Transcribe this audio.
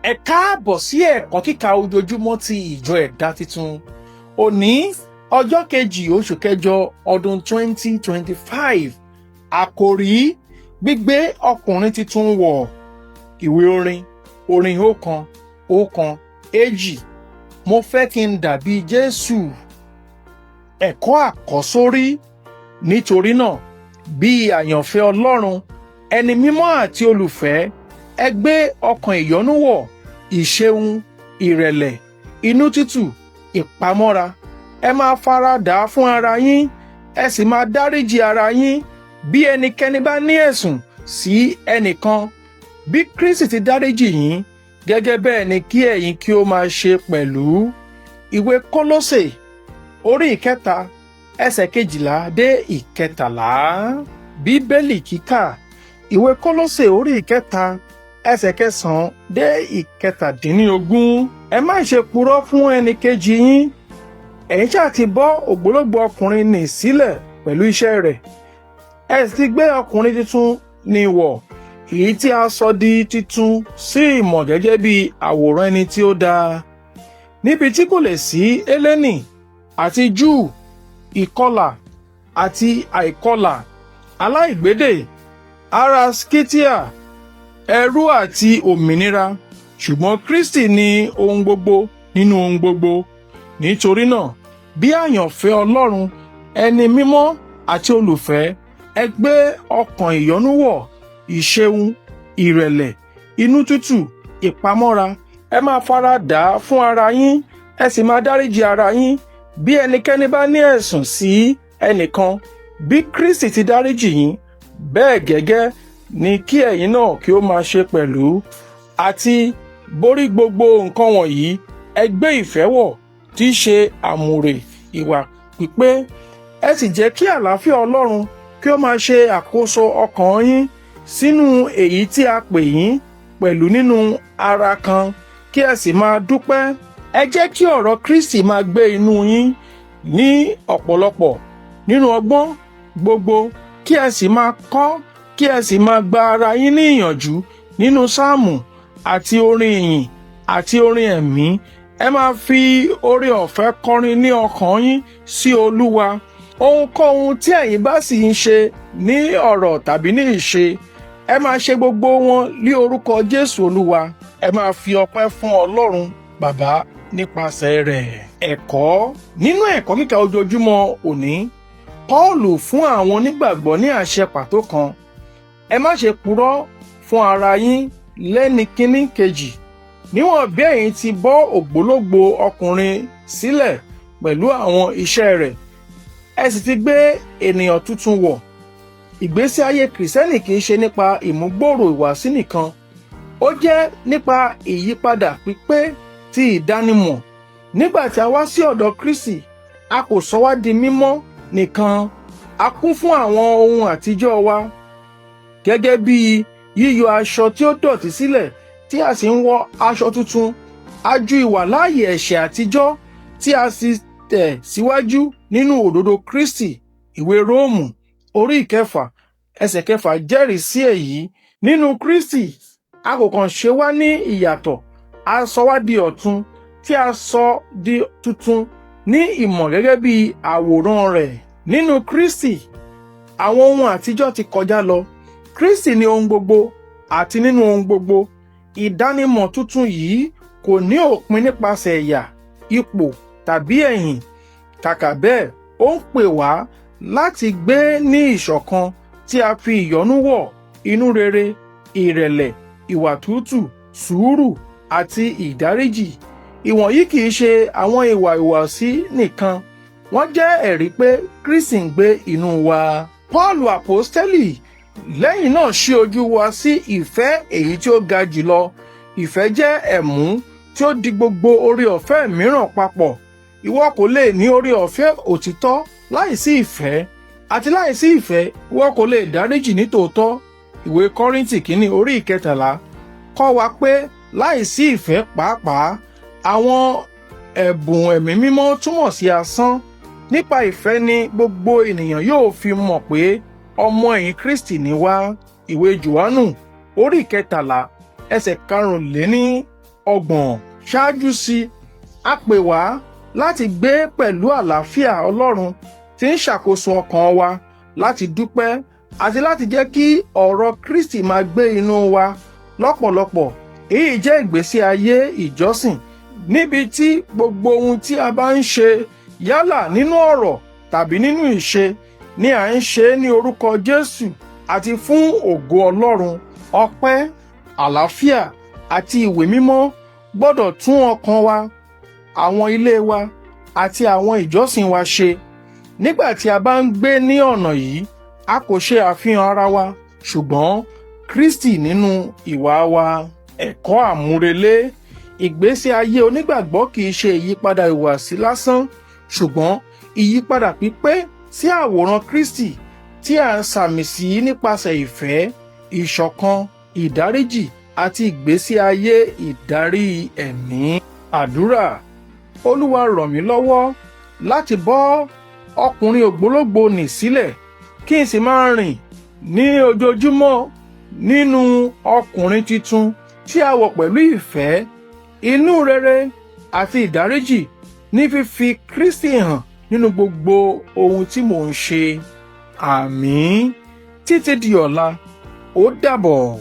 Ẹ káàbọ̀ sí ẹ̀kọ́ kíkà ojoojúmọ́ ti ìjọ ẹ̀dá titun. Òní ọjọ́ kejì oṣù kẹjọ ọdún 2025. Àkòrí gbígbé ọkùnrin titun wọ̀. Ìwé orin 1:1-2. Mo fẹ́ kí n dàbí Jésù. Ẹ̀kọ́ àkọ́sórí. Nítorí náà, bí àyànfẹ́ Ọlọ́run, ẹni mímọ́ àti olùfẹ́, ẹ gbé ọkàn ìyọ́nú wọ̀, ìṣeun, ìrẹ̀lẹ̀, inú tútù, ìpamọ́ra. Ẹ máa faradà fún ara yín, ẹ sì máa dáríjì ara yín bí ẹnikẹ́ni bá ní ẹ̀sùn sí ẹnìkan. Bí Kristi ti dáríjì yín, gẹ́gẹ́ bẹ́ẹ̀ ni kí ẹ̀yin kí ó máa ṣe pẹ̀lú. Ìwé Kólósè orí 3 ẹsẹ̀ 12-13. Bíbélì kíkà. Ìwé Kólósè orí 3 ẹsẹ̀ 9-17. Ẹ má ṣe purọ́ fún ẹnìkejì yín. Ẹ̀yin ṣáà ti bọ́ ògbólógbòó ọkùnrin nì sílẹ̀ pẹ̀lú iṣẹ́ rẹ̀. Ẹ sì ti gbé ọkùnrin titun nì wọ̀, èyí tí a sọ di titun sí ìmọ̀ gẹ́gẹ́ bí àwòrán ẹni tí ó dáa. Níbi tí kò lè sí Hélénì àti Júù, ìkọlà àti àìkọlà, aláìgbédè, ará Scythia, ẹrú àti òmìnira, ṣùgbọ́n Kristi ni ohun gbogbo nínú ohun gbogbo. Nítorí náà, bí àyànfẹ́ Ọlọ́run, ẹni mímọ́ àti olùfẹ́, ẹ gbé ọkàn ìyọ́nú wọ̀, ìṣeun, ìrẹ̀lẹ̀, inú tútù, ìpamọ́ra. Ẹ máa faradà fún ara yín, ẹ sì máa dáríjì ara yín bí ẹnikẹ́ni bá ní ẹ̀sùn sí ẹnìkan. Bí Kristi ti dáríjì yín, bẹ́ẹ̀ gẹ́gẹ́ ni kí ẹ̀yin náà kí ó máa ṣe pẹ̀lú. Àti borí gbogbo nǹkan wọ̀nyí, ẹ gbé ìfẹ́ wọ̀, tí í ṣe àmùrè ìwà pípé. Ẹ sì jẹ́ kí àlàáfíà Ọlọ́run kí ó máa ṣe àkóso ọkàn yín sínú èyí tí a pè yín pẹ̀lú nínú ara kan, kí ẹ sì máa dúpẹ́. Ẹ jẹ́ kí ọ̀rọ̀ Kristi máa gbé inú yín ní ọ̀pọ̀lọpọ̀ nínú ọgbọ́n gbogbo, kí ẹ sì máa kọ́, kí ẹ sì máa gba ara yín ní ìyànjú nínú sáàmù àti orin ìyìn àti orin ẹ̀mí. Ẹ máa fi oore-ọ̀fẹ́ kọrin ní ọkàn yín sí Olúwa. Ohunkóhun tí ẹ̀yin bá sì ń ṣe ní ọ̀rọ̀ tàbí ní ìṣe, ẹ máa ṣe gbogbo wọn ní orúkọ Jésù Olúwa. Ẹ máa fi ọpẹ́ fún Ọlọ́run Bàbá nípasẹ̀ rẹ̀. Ẹ̀kọ́. Nínú ẹ̀kọ́ kíkà ojoojúmọ́ òní, Pọ́ọ̀lù fún àwọn onígbàgbọ́ ní àṣẹ pàtó kan. Ẹ má ṣe purọ́ fún ara yín lẹ́nikíní kejì. Níwọ̀n bí ẹ̀yin ti bọ́ ògbólógbòó ọkùnrin sílẹ̀ pẹ̀lú àwọn iṣẹ́ rẹ̀, ẹ sì ti gbé ènìyàn tuntun wọ̀. Ìgbésí ayé Kìrìsìtẹ́nì kì í ṣe nípa ìmúgbòòrò ìwàásí nìkan. Ó jẹ́ nípa ìyípadà pípé ti ìdánimọ̀. Nígbà tí a wá sí ọ̀dọ̀ Kristi, a kò sọ wá di mímọ́ nìkan. A kún fún àwọn ohun àtijọ́ wa, gẹ́gẹ́ bí yíyọ aṣọ tí ó dọ̀tí sílẹ̀ tí a sì ń wọ aṣọ tuntun. A ju ìwàláàyè ẹ̀ṣẹ̀ àtijọ́ tí a sì tẹ̀ síwájú nínú òdodo Kristi. Ìwé Róòmù orí 6 ẹsẹ̀ 6 jẹ́rìí sí èyí. Nínú Kristi, a kò kàn ṣe wá ní ìyàtọ̀, a sọ wá di ọ̀tun, tí a sọ di tuntun ní ìmọ̀ gẹ́gẹ́ bí àwòrán rẹ̀. Nínú Kristi, àwọn ohun àtijọ́ ti kọjá lọ. Kristi ni ohun gbogbo àti nínú ohun gbogbo. Ìdánimọ̀ tuntun yìí kò ní òpin nípasẹ̀ ẹ̀yà, ipò tàbí ẹ̀yìn. Kàkà bẹ́ẹ̀, ó ń pè wá láti gbé ní ìṣọ̀kan tí a fi ìyọ́nú wọ̀, inú rere, ìrẹ̀lẹ̀, ìwà tútù, sùúrù àti ìdáríjì. Ìwọ̀nyí kì í ṣe àwọn ìwà ìhùwàsí nìkan, wọ́n jẹ́ ẹ̀rí pé Kristi ń gbé inú wa. Pọ́ọ̀lù àpọ́stélì lẹ́yìn náà ṣí ojú wa sí ìfẹ́ èyí tí ó ga jùlọ. Ìfẹ́ jẹ́ ẹ̀mú tí ó di gbogbo oore-ọ̀fẹ́ mìíràn papọ̀. Ìwọ kò lè ní oore-ọ̀fẹ́ òtítọ́ láìsí ìfẹ́, àti láìsí ìfẹ́ ìwọ kò lè dáríjì ní tòótọ́. Ìwé Kọ́ríńtì kìíní orí 13 kọ́ wa pé láìsí ìfẹ́ pàápàá, àwọn ẹ̀bùn ẹ̀mí mímọ́ túmọ̀ sí asán. Nípa ìfẹ́ ni gbogbo ènìyàn yóò fi mọ̀ pé ọmọ ẹ̀yìn Kristi ni wá. Ìwé Jòhánù orí 13 ẹsẹ̀ 14 ọgbọ̀n ṣáájú sí i, a pè wá láti gbé pẹ̀lú àlàáfíà Ọlọ́run tí ń ṣàkóso ọkàn wa, láti dúpẹ́ àti láti jẹ́ kí ọ̀rọ̀ Kristi máa gbé inú wa lọ́pọ̀lọpọ̀. Èyí jẹ́ ìgbésí ayé ìjọsìn níbi tí gbogbo ohun tí a bá ń ṣe, yálà nínú ọ̀rọ̀ tàbí nínú ìṣe, ni à ń ṣe ní orúkọ Jésù àti fún ògo Ọlọ́run. Ọpẹ́, àlàáfíà àti ìwé mímọ́ gbọ́dọ̀ tún ọkàn wa, àwọn ilé wa àti àwọn ìjọsìn wa ṣe. Nígbà tí a bá ń gbé ní ọ̀nà yìí, a kò ṣe àfihàn ara wa, ṣùgbọ́n Kristi nínú ìwà wa. Ẹ̀kọ́ àmúrelé. Ìgbésí ayé onígbàgbọ́ kì í ṣe ìyípadà ìhùwàsí lásán, ṣùgbọ́n ìyípadà pípé sí àwòrán Kristi tí a ń sàmì sí nípasẹ̀ ìfẹ́, ìṣọ̀kan, ìdáríjì àti ìgbésí ayé ìdarí ẹ̀mí. Àdúrà. Olúwa ràn mí lọ́wọ́ láti bọ́ ọkùnrin ògbólógbòó nì sílẹ̀, kí n sì máa rìn ní ojoojúmọ́ nínú ọkùnrin tuntun tí a wọ̀ pẹ̀lú ìfẹ́, inú rere àti ìdáríjì, ní fífi Kristi hàn nínú gbogbo ohun tí mò ń ṣe. Àmín. Títí di ọ̀la, ó dàbọ̀.